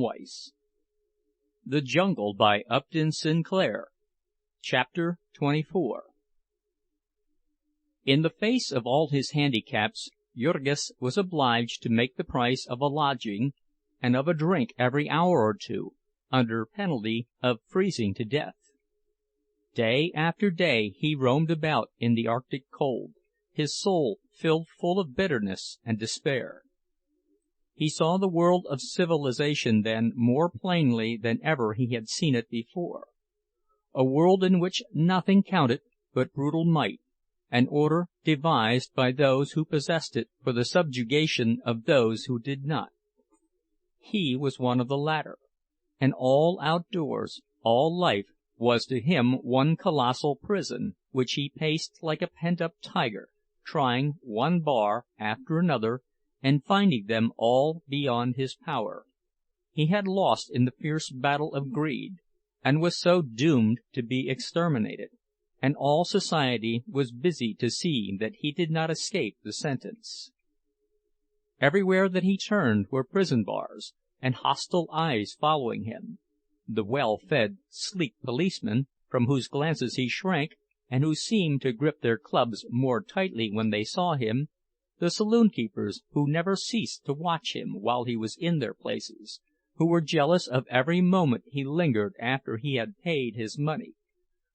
Weiss. The Jungle by Upton Sinclair. Chapter 24. In the face of all his handicaps, Jurgis was obliged to make the price of a lodging and of a drink every hour or two, under penalty of freezing to death. Day after day he roamed about in the Arctic cold, his soul filled full of bitterness and despair. He saw the world of civilization then more plainly than ever he had seen it before, a world in which nothing counted but brutal might, an order devised by those who possessed it for the subjugation of those who did not. He was one of the latter, and all outdoors, all life, was to him one colossal prison, which he paced like a pent-up tiger, trying one bar after another, and finding them all beyond his power. He had lost in the fierce battle of greed, and was so doomed to be exterminated, and all society was busy to see that he did not escape the sentence. Everywhere that he turned were prison bars, and hostile eyes following him. The well-fed, sleek policemen, from whose glances he shrank, and who seemed to grip their clubs more tightly when they saw him, the saloon-keepers, who never ceased to watch him while he was in their places, who were jealous of every moment he lingered after he had paid his money,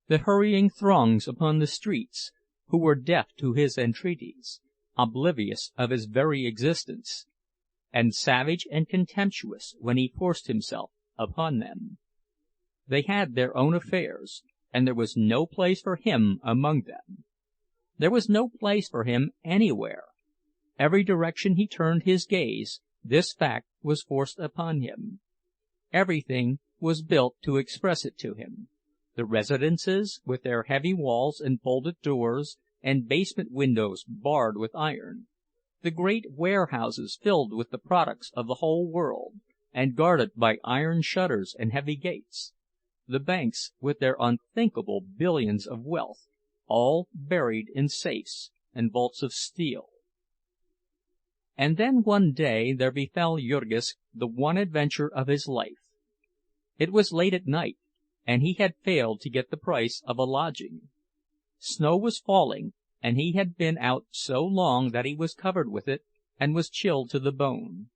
the hurrying throngs upon the streets, who were deaf to his entreaties, oblivious of his very existence, and savage and contemptuous when he forced himself upon them. They had their own affairs, and there was no place for him among them. There was no place for him anywhere. Every direction he turned his gaze, this fact was forced upon him. Everything was built to express it to him. The residences, with their heavy walls and bolted doors, and basement windows barred with iron; the great warehouses filled with the products of the whole world, and guarded by iron shutters and heavy gates; the banks, with their unthinkable billions of wealth, all buried in safes and vaults of steel. And then one day there befell Jurgis the one adventure of his life. It was late at night, and he had failed to get the price of a lodging. Snow was falling, and he had been out so long that he was covered with it, and was chilled to the bone.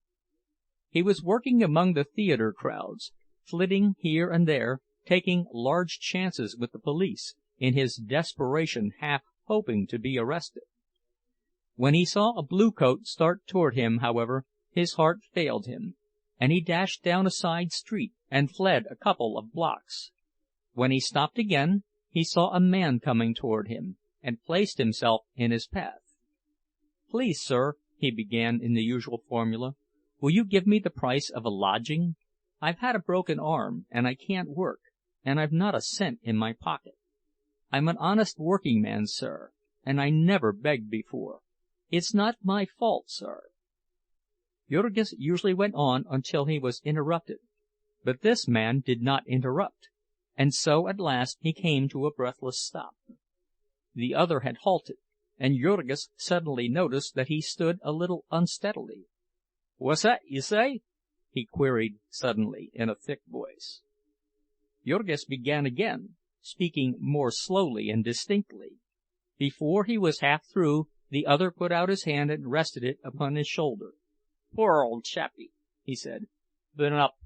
He was working among the theater crowds, flitting here and there, taking large chances with the police, in his desperation half hoping to be arrested. When he saw a bluecoat start toward him, however, his heart failed him, and he dashed down a side street and fled a couple of blocks. When he stopped again, he saw a man coming toward him, and placed himself in his path. "Please, sir," he began in the usual formula, "will you give me the price of a lodging? I've had a broken arm, and I can't work, and I've not a cent in my pocket. I'm an honest working man, sir, and I never begged before. It's not my fault, sir." Jurgis usually went on until he was interrupted, but this man did not interrupt, and so at last he came to a breathless stop. The other had halted, and Jurgis suddenly noticed that he stood a little unsteadily. "What's that you say?" he queried suddenly, in a thick voice. Jurgis began again, speaking more slowly and distinctly. Before he was half through, the other put out his hand and rested it upon his shoulder. "Poor old chappie," he said. "Been up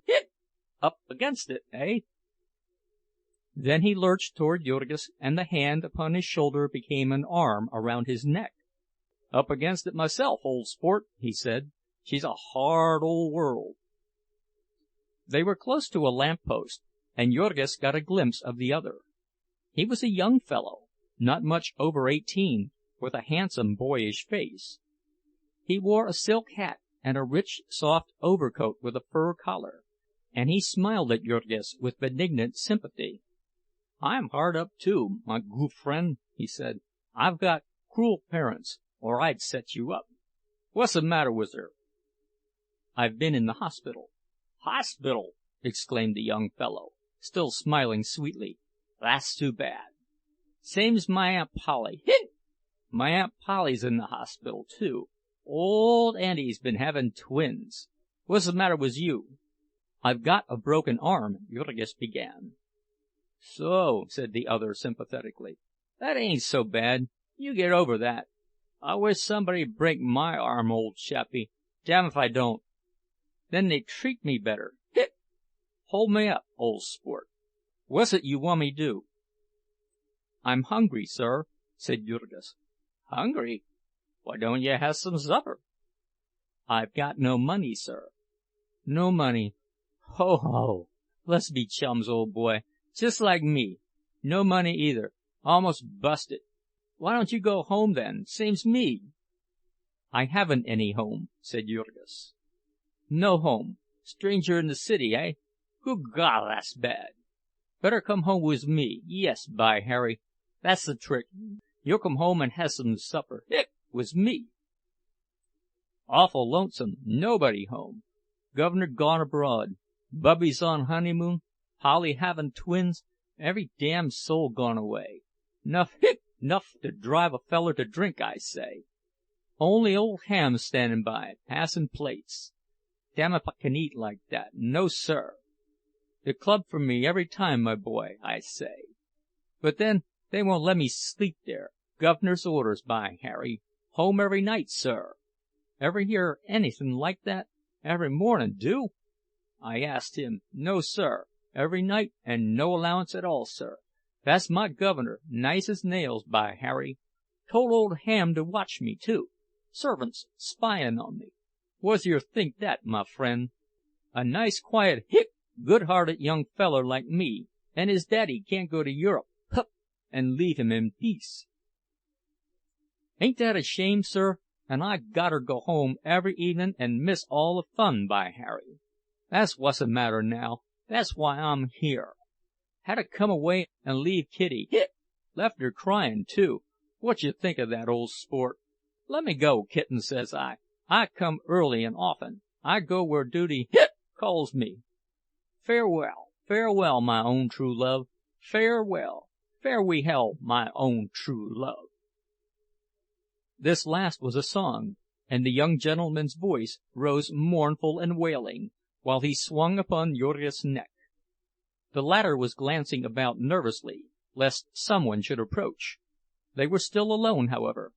against it, eh?" Then he lurched toward Jurgis, and the hand upon his shoulder became an arm around his neck. "Up against it myself, old sport," he said. "She's a hard old world." They were close to a lamp-post, and Jurgis got a glimpse of the other. He was a young fellow, not much over 18, with a handsome boyish face. He wore a silk hat and a rich, soft overcoat with a fur collar, and he smiled at Jurgis with benignant sympathy. "I'm hard up too, my good friend," he said. "I've got cruel parents, or I'd set you up. What's the matter with her?" "I've been in the hospital." "Hospital!" exclaimed the young fellow, still smiling sweetly. "That's too bad. Same's my Aunt Polly. My Aunt Polly's in the hospital, too. Old Auntie's been having twins. What's the matter with you?" "I've got a broken arm," Jurgis began. "So," said the other sympathetically. "That ain't so bad. You get over that. I wish somebody'd break my arm, old chappie. Damn if I don't. Then they'd treat me better. Hic! Hold me up, old sport. What's it you want me do?" "I'm hungry, sir," said Jurgis. "Hungry? Why don't you have some supper?" "I've got no money, sir." "No money? Ho, ho! Let's be chums, old boy. Just like me. No money either. Almost busted. Why don't you go home then, same's me?" "I haven't any home," said Jurgis. "No home. Stranger in the city, eh? Good God, that's bad. Better come home with me. Yes, by Harry, that's the trick. You'll come home and have some supper, with me. Awful lonesome. Nobody home. Governor gone abroad. Bubby's on honeymoon. Polly having twins. Every damn soul gone away. Nuff to drive a feller to drink, I say. Only old Ham standing by, passing plates. Damn if I can eat like that. No, sir. The club for me every time, my boy, I say. But then they won't let me sleep there. Governor's orders, by Harry. Home every night, sir. Ever hear anything like that? Every morning, do? I asked him. No, sir. Every night, and no allowance at all, sir. That's my governor, nice as nails, by Harry. Told old Ham to watch me, too. Servants spying on me. What's your think that, my friend? A nice, quiet, good-hearted young feller like me, and his daddy can't go to Europe, and leave him in peace. Ain't that a shame, sir? And I gotter go home every evening and miss all the fun, by Harry. That's what's the matter now. That's why I'm here. Had to come away and leave Kitty. Left her crying, too. What you think of that, old sport? Let me go, kitten, says I. I come early and often. I go where duty calls me. Farewell, farewell, my own true love. Farewell, farewell, my own true love. This last was a song, and the young gentleman's voice rose mournful and wailing, while he swung upon Jurgis' neck. The latter was glancing about nervously, lest someone should approach. They were still alone, however.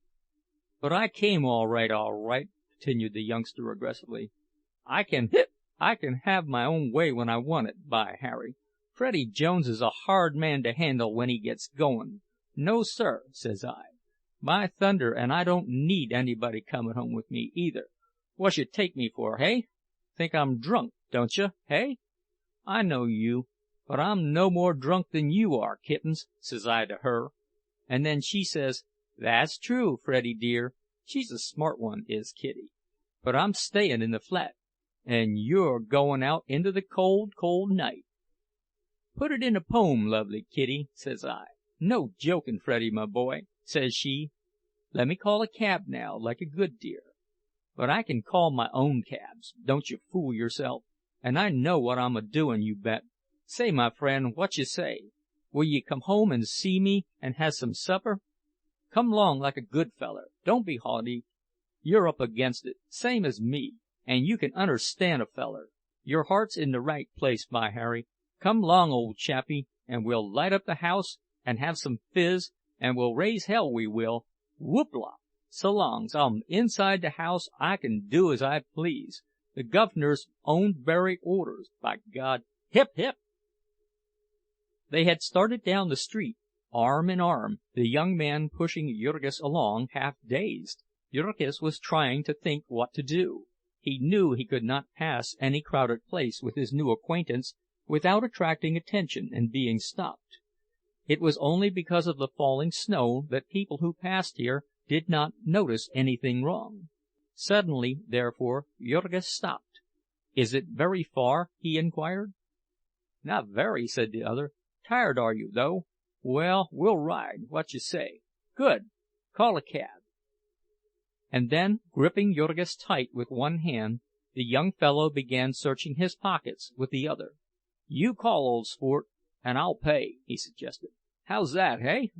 "But I came all right," continued the youngster aggressively. I can have my own way when I want it, by Harry. Freddie Jones is a hard man to handle when he gets going. No, sir, says I. By thunder, and I don't need anybody coming home with me, either. What you take me for, hey? Think I'm drunk, don't you, hey? I know you, but I'm no more drunk than you are, kittens, says I to her. And then she says, "That's true, Freddie dear." She's a smart one, is Kitty. "But I'm stayin' in the flat, and you're goin' out into the cold, cold night." "Put it in a poem, lovely Kitty," says I. "No jokin', Freddie, my boy," says she. "Let me call a cab now, like a good dear. But I can call my own cabs, don't you fool yourself, and I know what I'm a-doin', you bet. Say, my friend, what you say? Will ye come home and see me, and have some supper? Come 'long like a good feller. Don't be haughty. You're up against it, same as me, and you can understand a feller. Your heart's in the right place, by Harry. Come 'long, old chappie, and we'll light up the house, and have some fizz, and we'll raise hell, we will. Whoop-la! So long's I'm inside the house, I can do as I please. The guv'nor's own very orders, by God. Hip, hip!" They had started down the street, arm in arm, the young man pushing Jurgis along, half dazed. Jurgis was trying to think what to do. He knew he could not pass any crowded place with his new acquaintance without attracting attention and being stopped. It was only because of the falling snow that people who passed here did not notice anything wrong. Suddenly, therefore, Jurgis stopped. "Is it very far?" he inquired. "Not very," said the other. "Tired are you, though? Well, we'll ride. What you say? Good. Call a cab." And then, gripping Jurgis tight with one hand, the young fellow began searching his pockets with the other. "You call, old sport, and I'll pay," he suggested. "How's that, hey?"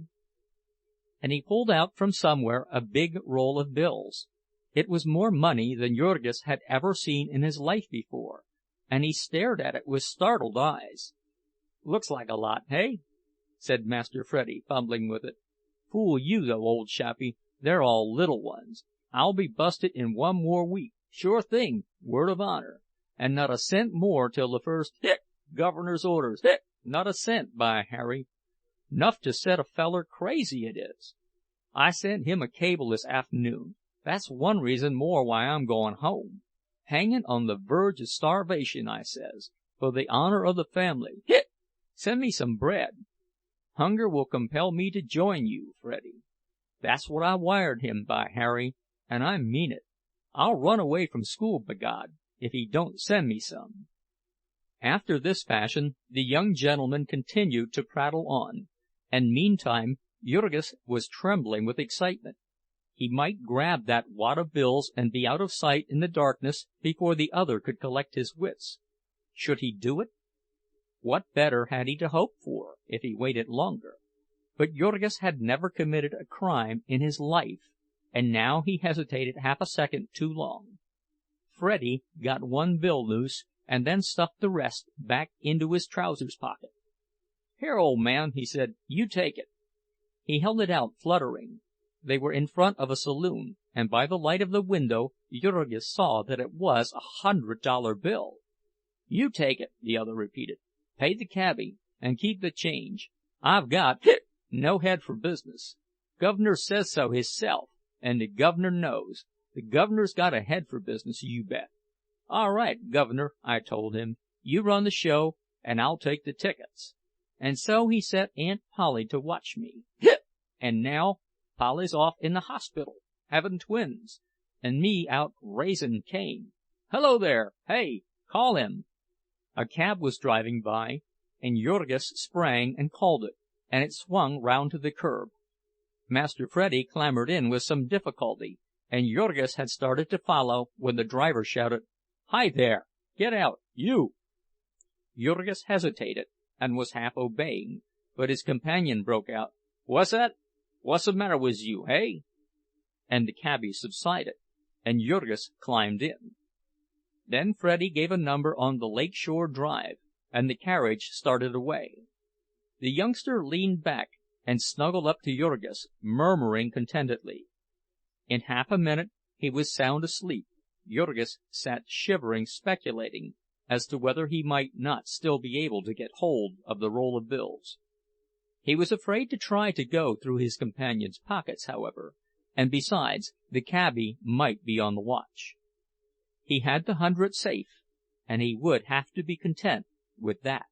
And he pulled out from somewhere a big roll of bills. It was more money than Jurgis had ever seen in his life before, and he stared at it with startled eyes. "Looks like a lot, hey?" said Master Freddie, fumbling with it. "Fool you, though, old chappie. They're all little ones. I'll be busted in one more week, sure thing, word of honor. And not a cent more till the first governor's orders. Not a cent, by Harry. 'Nough to set a feller crazy, it is. I sent him a cable this afternoon. That's one reason more why I'm going home. Hangin' on the verge of starvation, I says, for the honor of the family. Send me some bread. Hunger will compel me to join you, Freddie.' That's what I wired him, by Harry, and I mean it. I'll run away from school, b'God, if he don't send me some." After this fashion the young gentleman continued to prattle on, and meantime Jurgis was trembling with excitement. He might grab that wad of bills and be out of sight in the darkness before the other could collect his wits. Should he do it? What better had he to hope for, if he waited longer? But Jurgis had never committed a crime in his life, and now he hesitated half a second too long. Freddie got one bill loose, and then stuffed the rest back into his trousers pocket. "Here, old man," he said, "you take it." He held it out, fluttering. They were in front of a saloon, and by the light of the window Jurgis saw that it was $100 bill. "You take it," the other repeated. "Pay the cabbie, and keep the change. I've got no head for business. Guv'ner says so hisself, and the guv'ner knows. The guv'ner's got a head for business, you bet. 'All right, Guv'ner,' I told him, 'you run the show, and I'll take the tickets.' And so he set Aunt Polly to watch me. And now Polly's off in the hospital, having twins, and me out raisin' Cain. Hello there! Hey, call him!" A cab was driving by, and Jurgis sprang and called it, and it swung round to the curb. Master Freddie clambered in with some difficulty, and Jurgis had started to follow when the driver shouted, "Hi there! Get out, you!" Jurgis hesitated, and was half obeying, but his companion broke out, "What's that? What's the matter with you, hey?" And the cabby subsided, and Jurgis climbed in. Then Freddie gave a number on the Lake Shore Drive, and the carriage started away. The youngster leaned back and snuggled up to Jurgis, murmuring contentedly. In half a minute he was sound asleep. Jurgis sat shivering, speculating as to whether he might not still be able to get hold of the roll of bills. He was afraid to try to go through his companion's pockets, however, and besides, the cabbie might be on the watch. He had the 100 safe, and he would have to be content with that.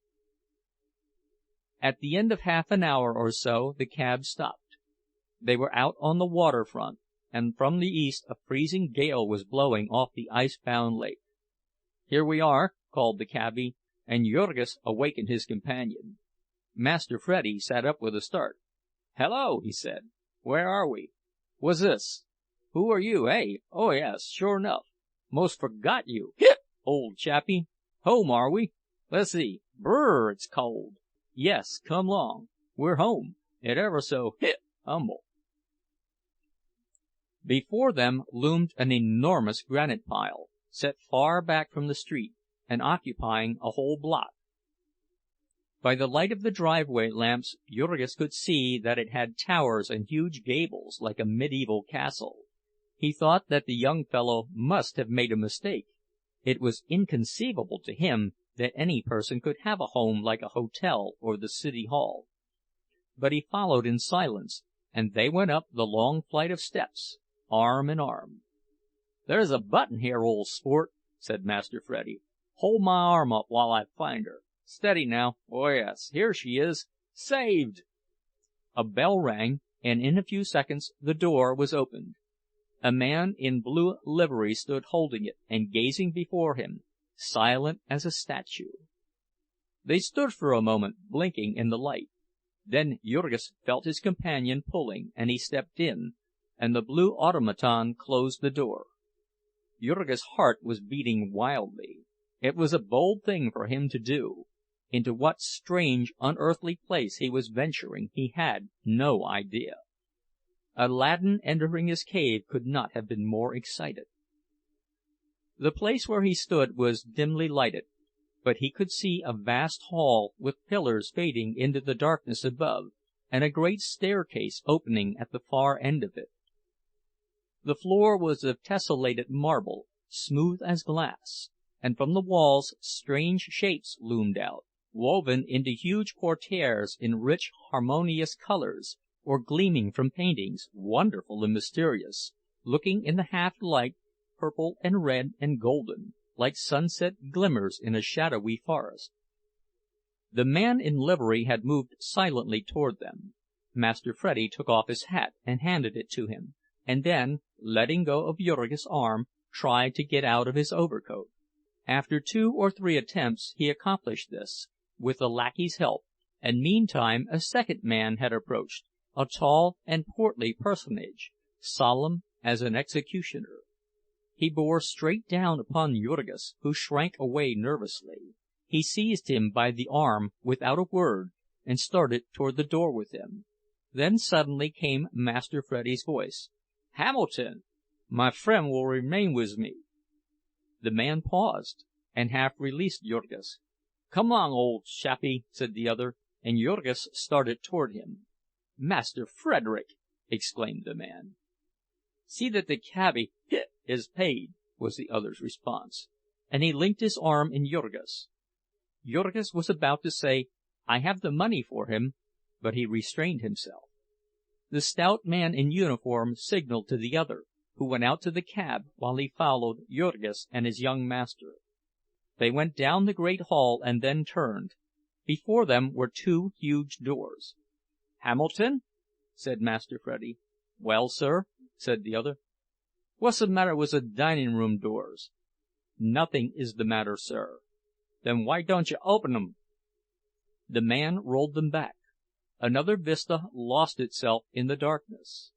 At the end of half an hour or so the cab stopped. They were out on the waterfront, and from the east a freezing gale was blowing off the ice-bound lake. "Here we are," called the cabbie, and Jurgis awakened his companion. Master Freddie sat up with a start. "Hello," he said. "Where are we? What's this? Who are you, eh? Oh, yes, sure enough. Most forgot you, old chappie. Home, are we? Let's see. Brrr, it's cold. Yes, come long. We're home. It ever so humble." Before them loomed an enormous granite pile, set far back from the street, and occupying a whole block. By the light of the driveway lamps Jurgis could see that it had towers and huge gables like a medieval castle. He thought that the young fellow must have made a mistake. It was inconceivable to him that any person could have a home like a hotel or the city hall. But he followed in silence, and they went up the long flight of steps, arm in arm. "There's a button here, old sport," said Master Freddie. "Hold my arm up while I find her. Steady now. Oh, yes, here she is. Saved!" A bell rang, and in a few seconds the door was opened. A man in blue livery stood holding it and gazing before him, silent as a statue. They stood for a moment, blinking in the light. Then Jurgis felt his companion pulling, and he stepped in, and the blue automaton closed the door. Jurgis' heart was beating wildly. It was a bold thing for him to do. Into what strange, unearthly place he was venturing he had no idea. Aladdin entering his cave could not have been more excited. The place where he stood was dimly lighted, but he could see a vast hall with pillars fading into the darkness above, and a great staircase opening at the far end of it. The floor was of tessellated marble, smooth as glass, and from the walls strange shapes loomed out, woven into huge portieres in rich, harmonious colors, or gleaming from paintings, wonderful and mysterious, looking in the half-light purple and red and golden, like sunset glimmers in a shadowy forest. The man in livery had moved silently toward them. Master Freddie took off his hat and handed it to him, and then, letting go of Jurgis's arm, tried to get out of his overcoat. After 2 or 3 attempts he accomplished this, with the lackey's help, and meantime a second man had approached, a tall and portly personage, solemn as an executioner. He bore straight down upon Jurgis, who shrank away nervously. He seized him by the arm without a word, and started toward the door with him. Then suddenly came Master Freddie's voice. "Hamilton! My friend will remain with me." The man paused, and half released Jurgis. "Come along, old chappie," said the other, and Jurgis started toward him. "Master Frederick!" exclaimed the man. "See that the cabby is paid," was the other's response, and he linked his arm in Jurgis. Jurgis was about to say, "I have the money for him," but he restrained himself. The stout man in uniform signaled to the other, who went out to the cab while he followed Jurgis and his young master. They went down the great hall and then turned. Before them were 2 huge doors. "Hamilton?" said Master Freddie. "Well, sir?" said the other. "What's the matter with the dining-room doors?" "Nothing is the matter, sir." "Then why don't you open 'em?" The man rolled them back. Another vista lost itself in the darkness.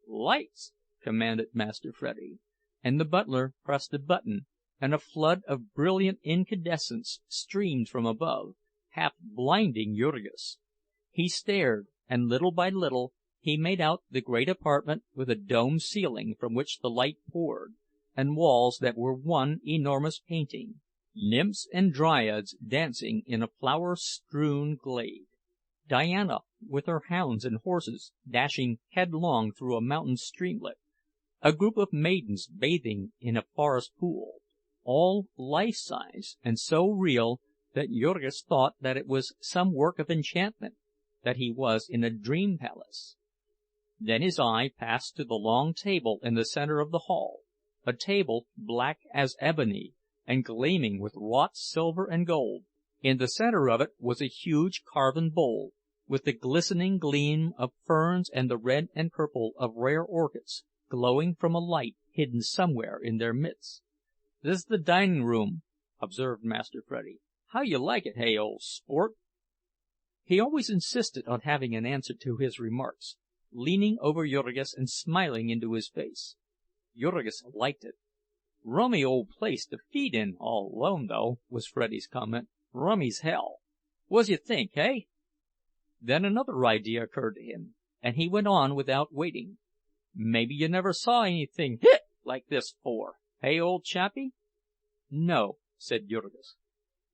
"Lights!" commanded Master Freddie, and the butler pressed a button, and a flood of brilliant incandescence streamed from above, half blinding Jurgis. He stared, and little by little he made out the great apartment with a domed ceiling from which the light poured, and walls that were one enormous painting, nymphs and dryads dancing in a flower-strewn glade, Diana with her hounds and horses dashing headlong through a mountain streamlet, a group of maidens bathing in a forest pool, all life-size and so real that Jurgis thought that it was some work of enchantment, that he was in a dream palace. Then his eye passed to the long table in the center of the hall, a table black as ebony and gleaming with wrought silver and gold. In the center of it was a huge carven bowl, with the glistening gleam of ferns and the red and purple of rare orchids glowing from a light hidden somewhere in their midst. "This is the dining-room," observed Master Freddie. "How you like it, hey, old sport?" He always insisted on having an answer to his remarks, leaning over Jurgis and smiling into his face. Jurgis liked it. "Rummy old place to feed in all alone, though," was Freddie's comment. "Rummy's hell. What's you think, hey?" Then another idea occurred to him, and he went on without waiting. "Maybe you never saw anything like this before, hey, old chappie?" "No," said Jurgis.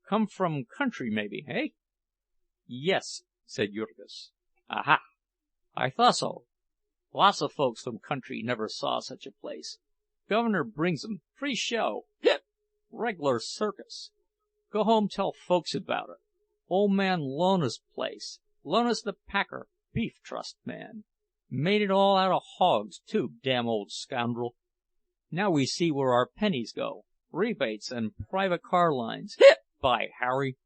"Come from country, maybe, hey?" "Yes," said Jurgis. "Aha! I thought so. Lots of folks from country never saw such a place. Governor brings 'em, free show, reg'lar circus. Go home tell folks about it. Old man Lona's place, Lona's the packer, beef trust man. Made it all out of hogs, too, damn old scoundrel. Now we see where our pennies go, rebates and private car lines. By Harry!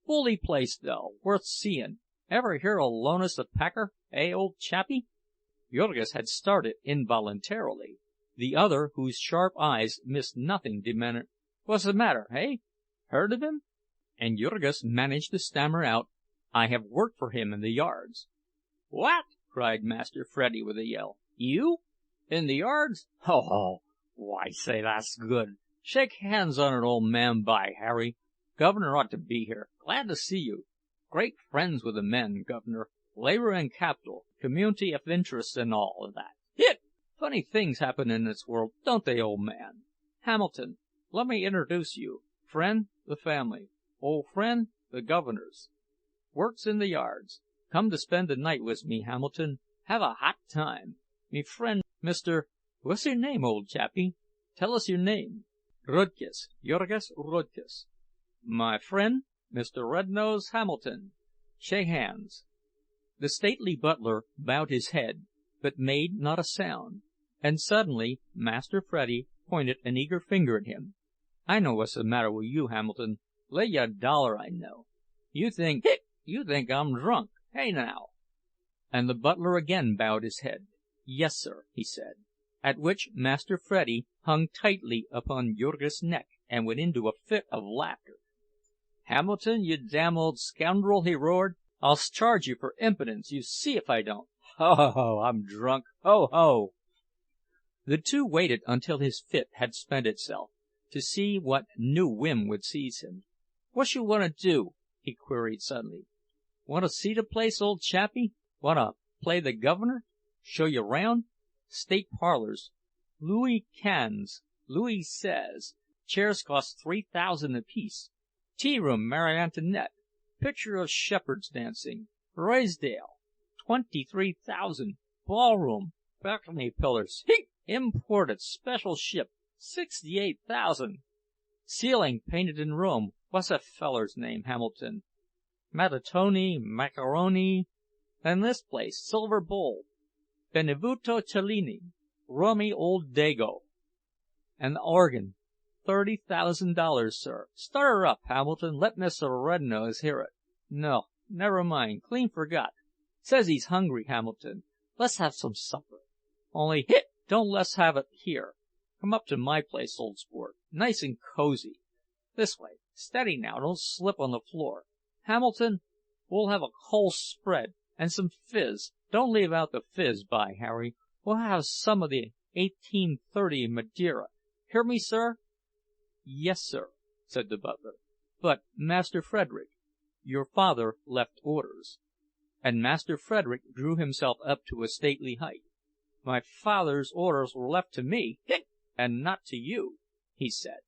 Bully place, though, worth seein'. Ever hear of Lona's the packer, eh, old chappie?" Jurgis had started involuntarily. The other, whose sharp eyes missed nothing, demanded, "What's the matter, hey? Heard of him?" And Jurgis managed to stammer out, "I have worked for him in the yards." "What?" cried Master Freddie with a yell. "You? In the yards? Ho, ho! Why, say, that's good. Shake hands on it, old man, by Harry. Governor ought to be here. Glad to see you. Great friends with the men, Governor. Labor and capital, community of interests and all of that. Funny things happen in this world, don't they, old man? Hamilton, let me introduce you. Friend, the family. Old friend, the governor's. Works in the yards. Come to spend the night with me, Hamilton. Have a hot time. Me friend, What's your name, old chappie? Tell us your name. Rudkus, Jurgis Rudkus. My friend, Mr. Red-Nose Hamilton. Shake hands." The stately butler bowed his head, but made not a sound, and suddenly Master Freddie pointed an eager finger at him. "I know what's the matter with you, Hamilton. Lay you $1 I know. You think I'm drunk, hey now?" And the butler again bowed his head. "Yes, sir," he said. At which Master Freddie hung tightly upon Jurgis's neck and went into a fit of laughter. "Hamilton, you damn old scoundrel," he roared, "I'll charge you for impudence, you see if I don't. Ho, ho, ho, I'm drunk, ho, ho!" The two waited until his fit had spent itself, to see what new whim would seize him. "What you want to do?" he queried suddenly. "Want to see the place, old chappie? Want to play the governor? Show you round? State parlors. Louis Quinze, Louis Seize. Chairs cost 3,000 apiece. Tea room Marie Antoinette. Picture of shepherds dancing. Ruysdael. 23,000. Ballroom. Balcony pillars. Heat! Imported. Special ship. 68,000. Ceiling painted in Rome. What's that feller's name, Hamilton? Mattoni, Macaroni. And this place, Silver Bowl. Benevuto Cellini. Rummy old Dago. And the organ. $30,000, sir. Start her up, Hamilton. Let Mr. Red-Nose hear it. No, never mind. Clean forgot. Says he's hungry, Hamilton. Let's have some supper. Only, don't let's have it here. Come up to my place, old sport. Nice and cozy. This way. Steady now, don't slip on the floor. Hamilton, we'll have a whole spread, and some fizz. Don't leave out the fizz, by Harry. We'll have some of the 1830 Madeira. Hear me, sir?" "Yes, sir," said the butler. "But, Master Frederick, your father left orders." And Master Frederick drew himself up to a stately height. "My father's orders were left to me, and not to you," he said.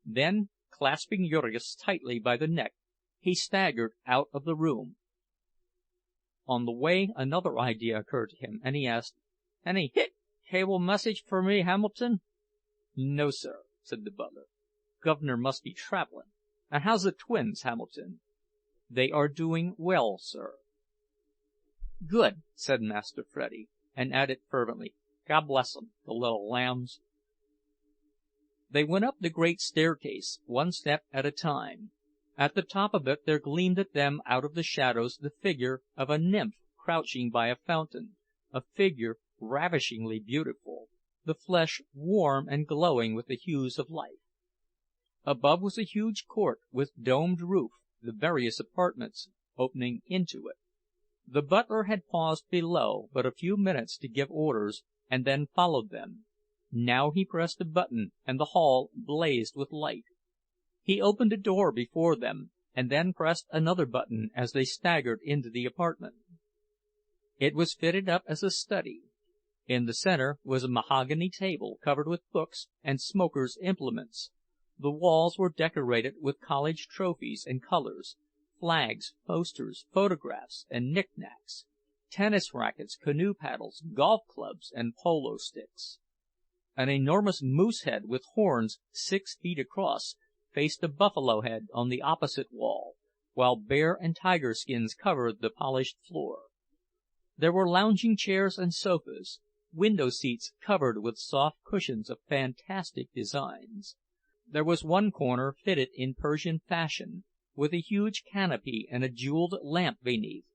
Then, clasping Jurgis tightly by the neck, he staggered out of the room. On the way another idea occurred to him, and he asked, "Any cable message for me, Hamilton?" "No, sir," said the butler. "Governor must be traveling. And how's the twins, Hamilton?" "They are doing well, sir." "Good," said Master Freddie, and added fervently, "God bless 'em, the little lambs." They went up the great staircase, one step at a time. At the top of it there gleamed at them out of the shadows the figure of a nymph crouching by a fountain, a figure ravishingly beautiful, the flesh warm and glowing with the hues of life. Above was a huge court with domed roof, the various apartments opening into it. The butler had paused below but a few minutes to give orders, and then followed them. Now he pressed a button, and the hall blazed with light. He opened a door before them, and then pressed another button as they staggered into the apartment. It was fitted up as a study. In the center was a mahogany table covered with books and smokers' implements. The walls were decorated with college trophies and colors, flags, posters, photographs, and knickknacks, tennis rackets, canoe paddles, golf clubs, and polo sticks. An enormous moose head with horns 6 feet across faced a buffalo head on the opposite wall, while bear and tiger skins covered the polished floor. There were lounging chairs and sofas, window seats covered with soft cushions of fantastic designs. There was one corner fitted in Persian fashion, with a huge canopy and a jeweled lamp beneath.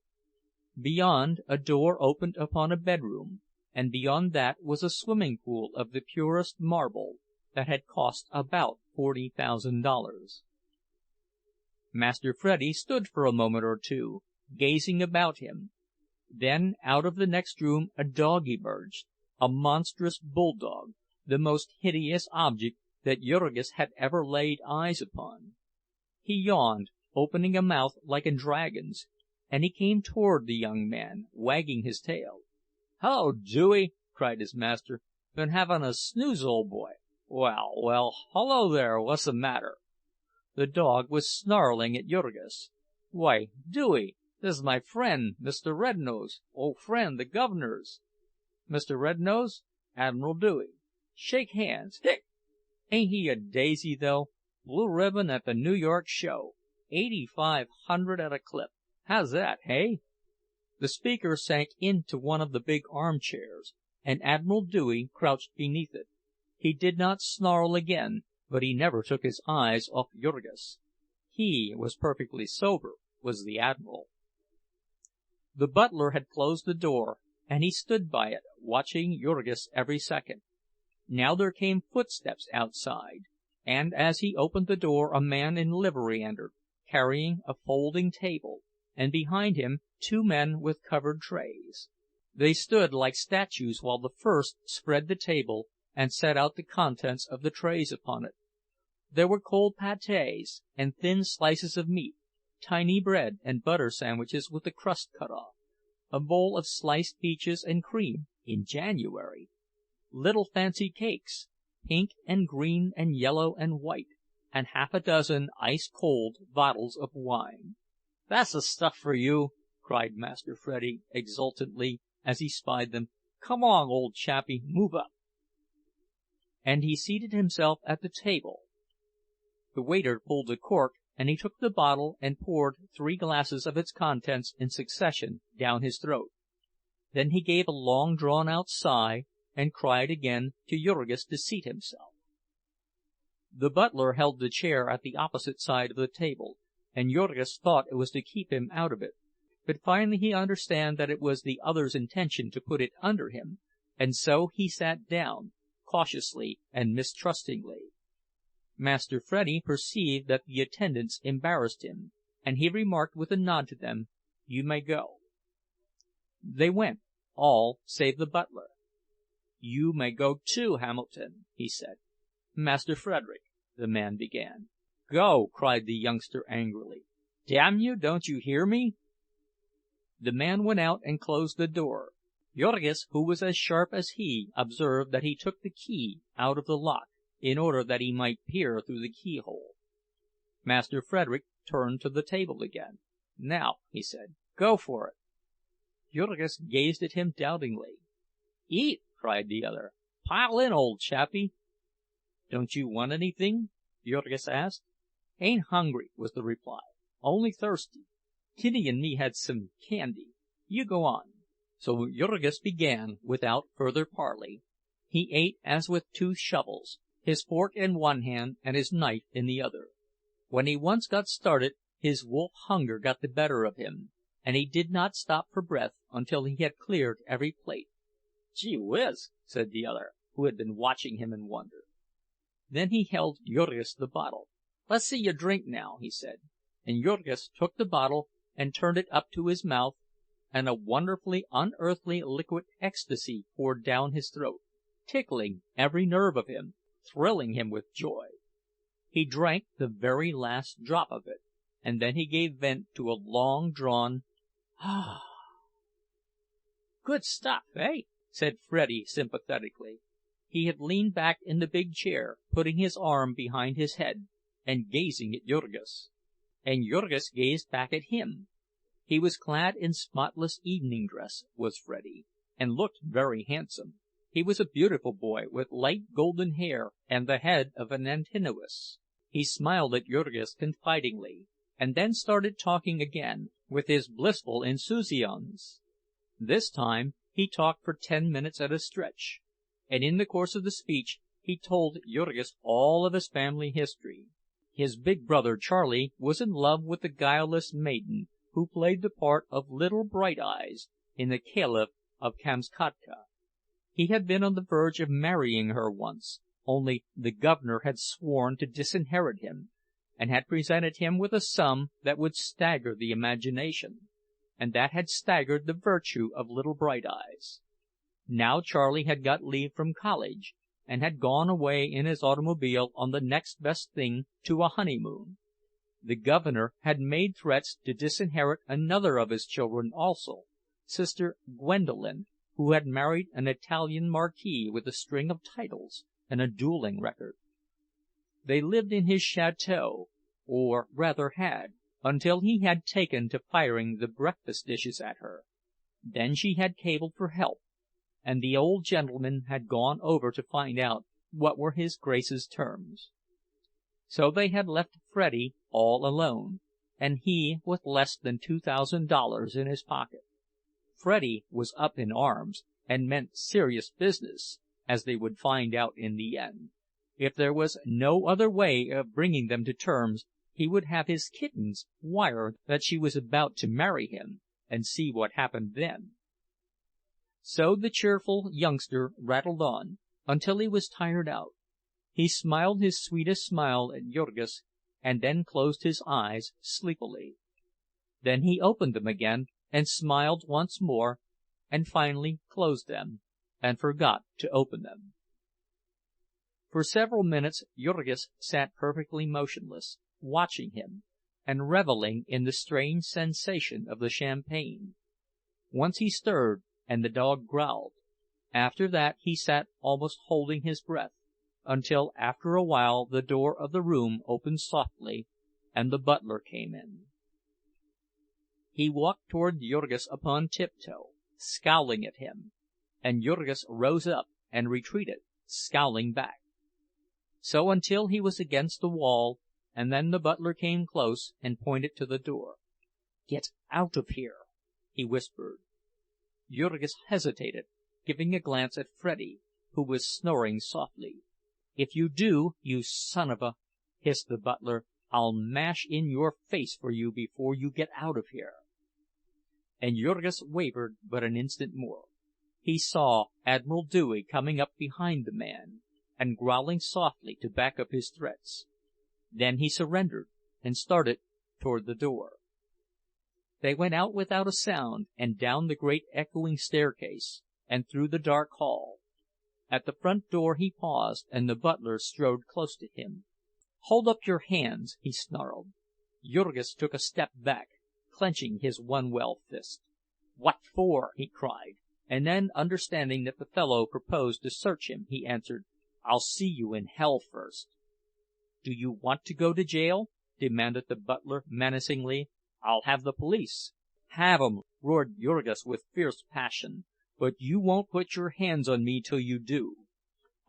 Beyond, a door opened upon a bedroom, and beyond that was a swimming pool of the purest marble, that had cost about $40,000. Master Freddie stood for a moment or two, gazing about him. Then out of the next room a dog emerged, a monstrous bulldog, the most hideous object that Jurgis had ever laid eyes upon. He yawned, opening a mouth like a dragon's, and he came toward the young man, wagging his tail. "Hello, Dewey!" cried his master. "Been having a snooze, old boy? Well, well, hello there, what's the matter?" The dog was snarling at Jurgis. "Why, Dewey, this is my friend, Mr. Rednose, old friend the Guv'ner's. Mr. Rednose, Admiral Dewey. Shake hands, hic! Ain't he a daisy, though? Blue ribbon at the New York show. 8,500 at a clip. How's that, hey?" The speaker sank into one of the big armchairs, and Admiral Dewey crouched beneath it. He did not snarl again, but he never took his eyes off Jurgis. He was perfectly sober, was the Admiral. The butler had closed the door, and he stood by it, watching Jurgis every second. Now there came footsteps outside, and as he opened the door a man in livery entered, carrying a folding table, and behind him 2 men with covered trays. They stood like statues while the first spread the table and set out the contents of the trays upon it. There were cold pâtés and thin slices of meat, tiny bread and butter sandwiches with the crust cut off, a bowl of sliced peaches and cream in January, little fancy cakes, pink and green and yellow and white, and half a dozen ice-cold bottles of wine. "That's the stuff for you!" cried Master Freddie exultantly as he spied them. "Come on, old chappie, move up!" And he seated himself at the table. The waiter pulled a cork, and he took the bottle and poured 3 glasses of its contents in succession down his throat. Then he gave a long drawn-out sigh, and cried again to Jurgis to seat himself. The butler held the chair at the opposite side of the table, and Jurgis thought it was to keep him out of it, but finally he understood that it was the other's intention to put it under him, and so he sat down, cautiously and mistrustingly. Master Freddie perceived that the attendants embarrassed him, and he remarked with a nod to them, "You may go." They went, all save the butler. "You may go too, Hamilton," he said. "Master Frederick," the man began. "Go!" cried the youngster angrily. "Damn you, don't you hear me?" The man went out and closed the door. Jurgis, who was as sharp as he, observed that he took the key out of the lock, in order that he might peer through the keyhole. Master Frederick turned to the table again. "Now," he said, "go for it." Jurgis gazed at him doubtingly. "Eat!" cried the other. "Pile in, old chappie." "Don't you want anything?" Jurgis asked. "Ain't hungry," was the reply. "Only thirsty. Kitty and me had some candy. You go on." So Jurgis began without further parley. He ate as with 2 shovels, his fork in one hand and his knife in the other. When he once got started, his wolf hunger got the better of him, and he did not stop for breath until he had cleared every plate. "Gee whiz!" said the other, who had been watching him in wonder. Then he held Jurgis the bottle. "Let's see you drink now," he said, and Jurgis took the bottle and turned it up to his mouth, and a wonderfully unearthly liquid ecstasy poured down his throat, tickling every nerve of him, thrilling him with joy. He drank the very last drop of it, and then he gave vent to a long-drawn "Ah!" "Good stuff, eh?" said Freddie sympathetically. He had leaned back in the big chair, putting his arm behind his head, and gazing at Jurgis. And Jurgis gazed back at him. He was clad in spotless evening dress, was Freddie, and looked very handsome. He was a beautiful boy, with light golden hair and the head of an Antinous. He smiled at Jurgis confidingly, and then started talking again, with his blissful insouciance. This time he talked for 10 minutes at a stretch, and in the course of the speech he told Jurgis all of his family history. His big brother Charlie was in love with the guileless maiden who played the part of Little Bright Eyes in the Caliph of Kamskatka. He had been on the verge of marrying her once, only the governor had sworn to disinherit him, and had presented him with a sum that would stagger the imagination, and that had staggered the virtue of Little Bright Eyes. Now Charlie had got leave from college, and had gone away in his automobile on the next best thing to a honeymoon. The governor had made threats to disinherit another of his children also, Sister Gwendolen, who had married an Italian marquis with a string of titles and a dueling record. They lived in his chateau, or rather had, until he had taken to firing the breakfast dishes at her. Then she had cabled for help, and the old gentleman had gone over to find out what were his Grace's terms. So they had left Freddie all alone, and he with less than $2,000 in his pocket. Freddie was up in arms, and meant serious business, as they would find out in the end. If there was no other way of bringing them to terms, he would have his kittens wire that she was about to marry him, and see what happened then. So the cheerful youngster rattled on, until he was tired out. He smiled his sweetest smile at Jurgis, and then closed his eyes sleepily. Then he opened them again, and smiled once more, and finally closed them, and forgot to open them. For several minutes Jurgis sat perfectly motionless, watching him, and reveling in the strange sensation of the champagne. Once he stirred, and the dog growled. After that he sat almost holding his breath, until after a while the door of the room opened softly, and the butler came in. He walked toward Jurgis upon tiptoe, scowling at him, and Jurgis rose up and retreated, scowling back. So until he was against the wall, and then the butler came close and pointed to the door. "Get out of here," he whispered. Jurgis hesitated, giving a glance at Freddie, who was snoring softly. "If you do, you son of a—" hissed the butler, "I'll mash in your face for you before you get out of here." And Jurgis wavered but an instant more. He saw Admiral Dewey coming up behind the man, and growling softly to back up his threats. Then he surrendered, and started toward the door. They went out without a sound, and down the great echoing staircase, and through the dark hall. At the front door he paused, and the butler strode close to him. "Hold up your hands!" he snarled. Jurgis took a step back, clenching his one-well fist. "What for?" he cried, and then, understanding that the fellow proposed to search him, he answered, "I'll see you in hell first." "Do you want to go to jail?" demanded the butler menacingly. "I'll have the police." "Have 'em!" roared Jurgis with fierce passion. "But you won't put your hands on me till you do.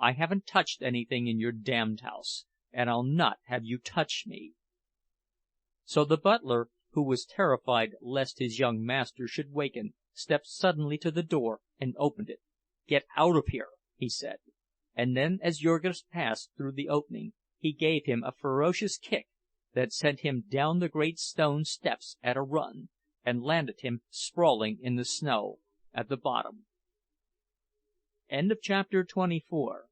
I haven't touched anything in your damned house, and I'll not have you touch me." So the butler, who was terrified lest his young master should waken, stepped suddenly to the door and opened it. "Get out of here," he said. And then, as Jurgis passed through the opening, he gave him a ferocious kick that sent him down the great stone steps at a run, and landed him sprawling in the snow at the bottom. End of chapter 24.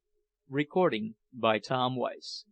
Recording by Tom Weiss.